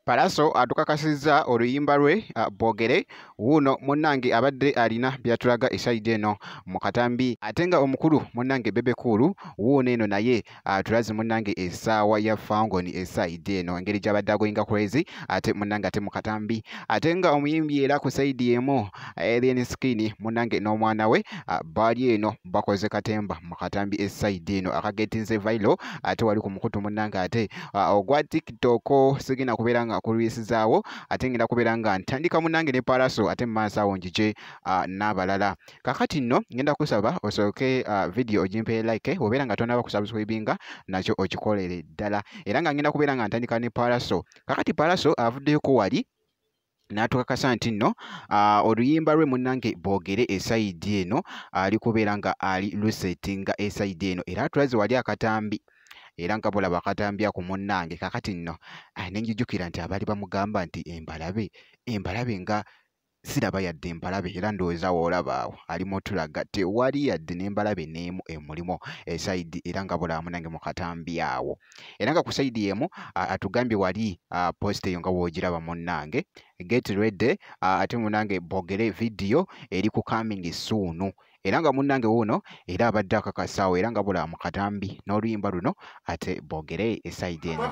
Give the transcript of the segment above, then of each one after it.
Palaso atukakasizza oluyimba lwe Boogere wuuno munnange abadde alina byatulaga esayidi eno mu katambi ate nga omukulu munnange Bebe Cool wuuno eno naye tulazi munnange essaawa ya Fangoni esayidi eno engeri gy'abadde agoyinga crazy ate munnange ate mu katambi ate nga omuyimbi era ku sayidi emu Alien Skin munnange n'omwana we baali eno bakoze katemba mu katambi esayidi eno akagetinze viral ate wali ku mukutu munnange ate ogwa TikTok sigina kubeera nga kulwisizaawo ate ngenda kubeera nga ntandika munnange ne Palaso ate maaso awo njije n'abalala kakati nno ngenda kusaba osooke video ogimpe like obeera nga tonaba kusubscribinga nakyo okikolere ddala era nga ngenda kubeera nga ntandika ne Palaso kakati Palaso avuddeko wali natukakasa nti nno oluyimba lwe munnange Boogere esayidi eno ali kubeera nga ali lusetinga esayidi eno era tulazi wali akatambi era nga bulaba akatambya ku munnange kakati nno nenjijukira nti abali bamugamba nti embalabe nga siraba yadde embalabe era ndowooza woolaba awo alimu otulaga tewali yadde n'embalabe n'emu emulimo esayidi era nga bulaba munnange mu katambi awo era nga ku sayidi emu atugambye wali post eyo nga woogiraba munnange get ready ate munnange Boogere video eri ku coming soon era nga munnange wuuno era abadde akakasaawo era nga bulaba mu katambi n'oluyimba luno ate Boogere esayidi eno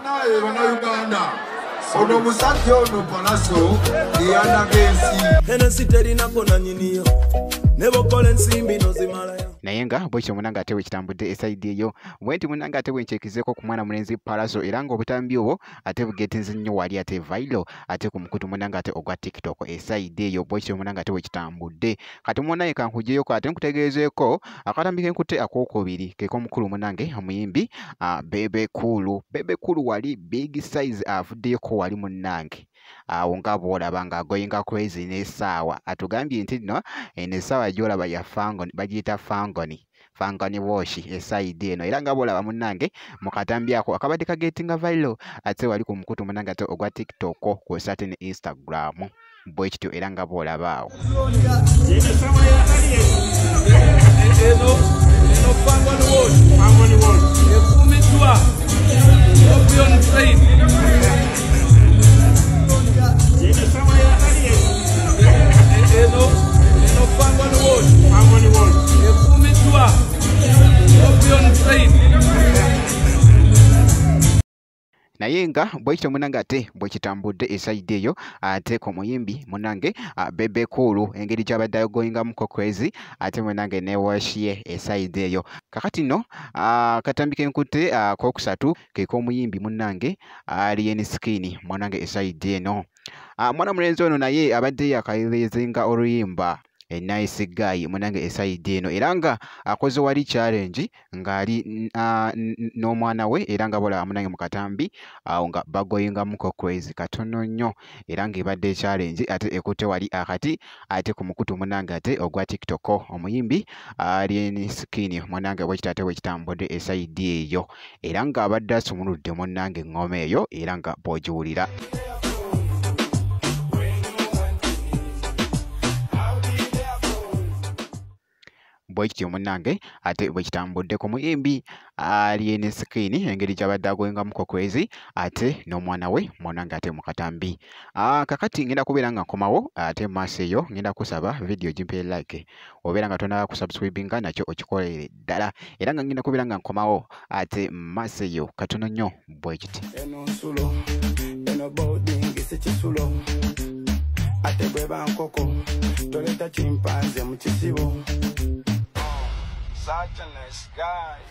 ono musajja ono Palaso eyanagensi Hennessy terinako nanyiniyo ne bokola ensimbi nozimalayo naye nga bwekyo munnange ate wekitambudde esayidi eyo bwenti munnange ate wencekizeeko ku mwana mulenzi Palaso era nga obutambi obwo ate bugetinze nnyo wali ate viral ate ku mukutu munnange ate ogwa TikTok esayidi eyo bwekyo munnange ate wekitambudde kati munnange kankugyeeko ate nkutegeezeeko akatambi kenkutte akookubiri kekomukulu munnange omuyimbi Bebe Cool wali big size avuddeyoko wali munnange awo nga bw'olaba nga agoyinga crazy n'essaawa atugambye nti nno n'essaawa gy'olaba ya Fangoni bagiyita Fangoni wash esayidi eno era nga bw'olaba munnange mu katambi ako akabadde kagetinga viral ate wali ku mukutu munnange ate ogwa TikTok kw'ossa ate ne Instagram bwe kityo era nga bw'olaba awo Fangoni wash ekuumiddwa Opion Trade naye nga bwekityo munnange ate bwekitambudde esayidi eyo ate ku muyimbi munnange Bebe Cool engeri gy'abadde agoyingamuko crazy ate munnange ne wash ye esayidi eyo kakati nno katambi kenkutte kokusatu kek'omuyimbi munnange Alien Skin munnange esayidi eno mwana mulenzi ono naye abadde yakayirizinga oluyimba nice guy munnange esayidi eno era nga akoze wali challenge ng'ali n'omwana we era nga bulaba munnange mu katambi awo nga bagoyingamuko crazy katono nnyo era ng'ebadde challenge ate ekutte wali akati ate ku mukutu munnange ate ogwa TikTok omuyimbi Alien Skin munnange bwekito ate bwekitambudde esayidi eyo era nga abadde asumuludde munnange engoma eyo era nga bw'ogiwulira bwekityo munnange ate bwekitambudde ku muyimbi Alien Skin engeri gy'abadde agoyingamuko crazy ate n'omwana we munnange ate mu katambi kakati ngenda kubeera nga nkomawo ate maaso eyo ngenda kusaba video gimpe like obeera nga tonaba kusubscribinga nakyo okikolere ddala era nga ngenda kubeera nga nkomawo ate maaso eyo katono nnyo bwekiti ate bwe bankoko toleta chimpanze mu kisibo. Such a nice guy.